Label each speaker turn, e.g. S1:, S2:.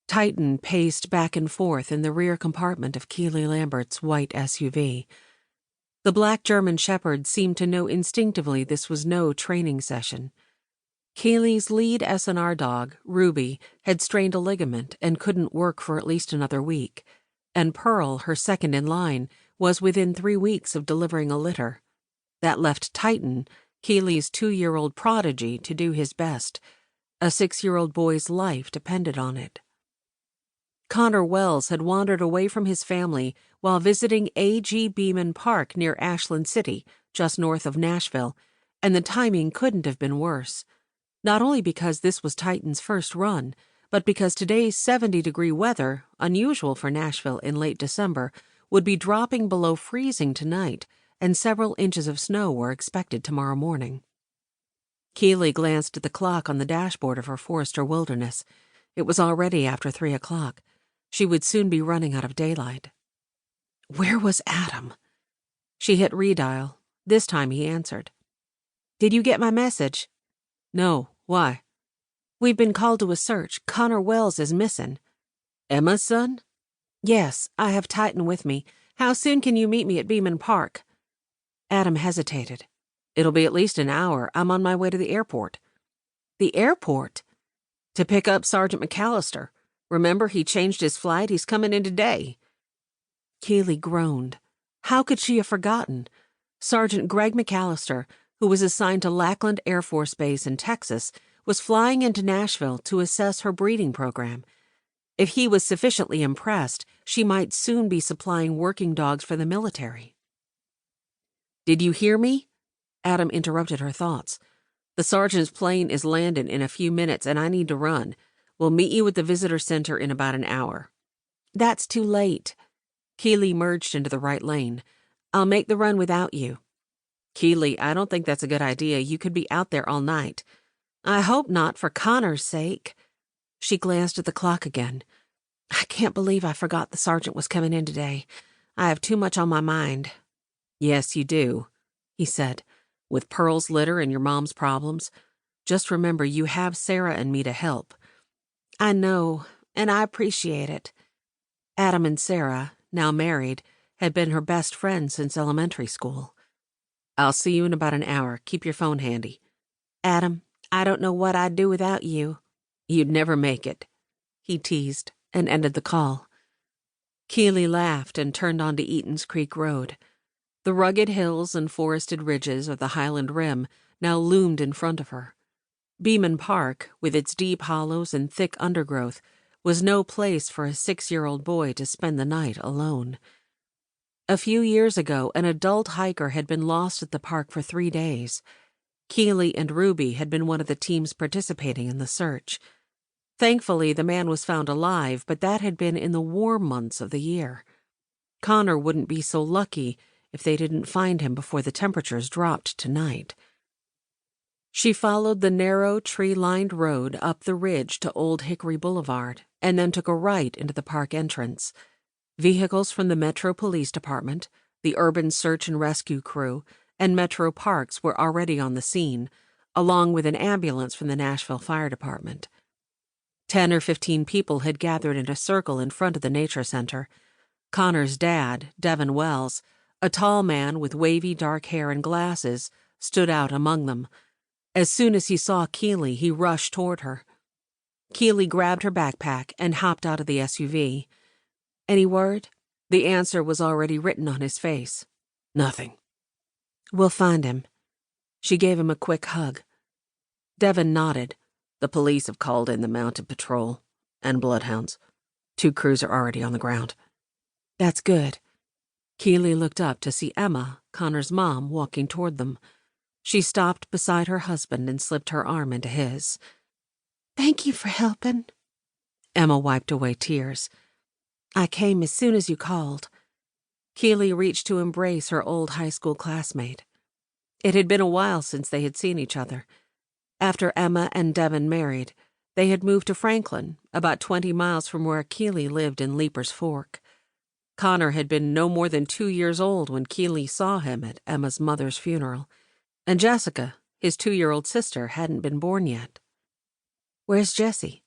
S1: Titan paced back and forth in the rear compartment of Keely Lambert's white SUV. The black German Shepherd seemed to know instinctively this was no training session. Keely's lead S&R dog, Ruby, had strained a ligament and couldn't work for at least another week, and Pearl, her second in line, was within 3 weeks of delivering a litter. That left Titan, Keely's 2-year-old prodigy, to do his best. A 6-year-old boy's life depended on it. Connor Wells had wandered away from his family while visiting A.G. Beaman Park near Ashland City, just north of Nashville, and the timing couldn't have been worse. Not only because this was Titan's first run, but because today's 70-degree weather, unusual for Nashville in late December, would be dropping below freezing tonight, and several inches of snow were expected tomorrow morning. Keely glanced at the clock on the dashboard of her Forester Wilderness. It was already after 3 o'clock. She would soon be running out of daylight. Where was Adam? She hit redial. This time he answered. "Did you get my message?" "No. Why?" "We've been called to a search. Connor Wells is missing." "Emma's son?" "Yes, I have Titan with me. How soon can you meet me at Beaman Park?" Adam hesitated. "It'll be at least an hour. I'm on my way to the airport." "The airport?" "To pick up Sergeant McAllister. Remember, he changed his flight. He's coming in today." Keely groaned. How could she have forgotten? Sergeant Greg McAllister, who was assigned to Lackland Air Force Base in Texas, was flying into Nashville to assess her breeding program. If he was sufficiently impressed, she might soon be supplying working dogs for the military. "Did you hear me?" Adam interrupted her thoughts. "The sergeant's plane is landing in a few minutes, and I need to run. We'll meet you at the visitor center in about an hour." "That's too late." Keely merged into the right lane. "I'll make the run without you." "Keely, I don't think that's a good idea. You could be out there all night." "I hope not, for Connor's sake." She glanced at the clock again. "I can't believe I forgot the sergeant was coming in today. I have too much on my mind." "Yes, you do," he said, "with Pearl's litter and your mom's problems. Just remember, you have Sarah and me to help." "I know, and I appreciate it." Adam and Sarah, now married, had been her best friends since elementary school. "I'll see you in about an hour. Keep your phone handy." "Adam, I don't know what I'd do without you." "You'd never make it," he teased, and ended the call. Keely laughed and turned onto Eaton's Creek Road. The rugged hills and forested ridges of the Highland Rim now loomed in front of her. Beaman Park, with its deep hollows and thick undergrowth, was no place for a 6-year-old boy to spend the night alone. A few years ago, an adult hiker had been lost at the park for 3 days. Keely and Ruby had been one of the teams participating in the search. Thankfully, the man was found alive, but that had been in the warm months of the year. Connor wouldn't be so lucky if they didn't find him before the temperatures dropped tonight. She followed the narrow, tree-lined road up the ridge to Old Hickory Boulevard and then took a right into the park entrance. Vehicles from the Metro Police Department, the Urban Search and Rescue Crew, and Metro Parks were already on the scene, along with an ambulance from the Nashville Fire Department. 10 or 15 people had gathered in a circle in front of the nature center. Connor's dad, Devin Wells, a tall man with wavy dark hair and glasses, stood out among them. As soon as he saw Keely, he rushed toward her. Keely grabbed her backpack and hopped out of the SUV. "Any word?" The answer was already written on his face. "Nothing." "We'll find him." She gave him a quick hug. Devin nodded. "The police have called in the mounted patrol and bloodhounds. 2 crews are already on the ground." "That's good." Keely looked up to see Emma, Connor's mom, walking toward them. She stopped beside her husband and slipped her arm into his. "Thank you for helping." Emma wiped away tears. "I came as soon as you called." Keely reached to embrace her old high school classmate. It had been a while since they had seen each other. After Emma and Devin married, they had moved to Franklin, about 20 miles from where Keely lived in Leaper's Fork. Connor had been no more than 2 years old when Keely saw him at Emma's mother's funeral, and Jessica, his 2-year-old sister, hadn't been born yet. "Where's Jessie?"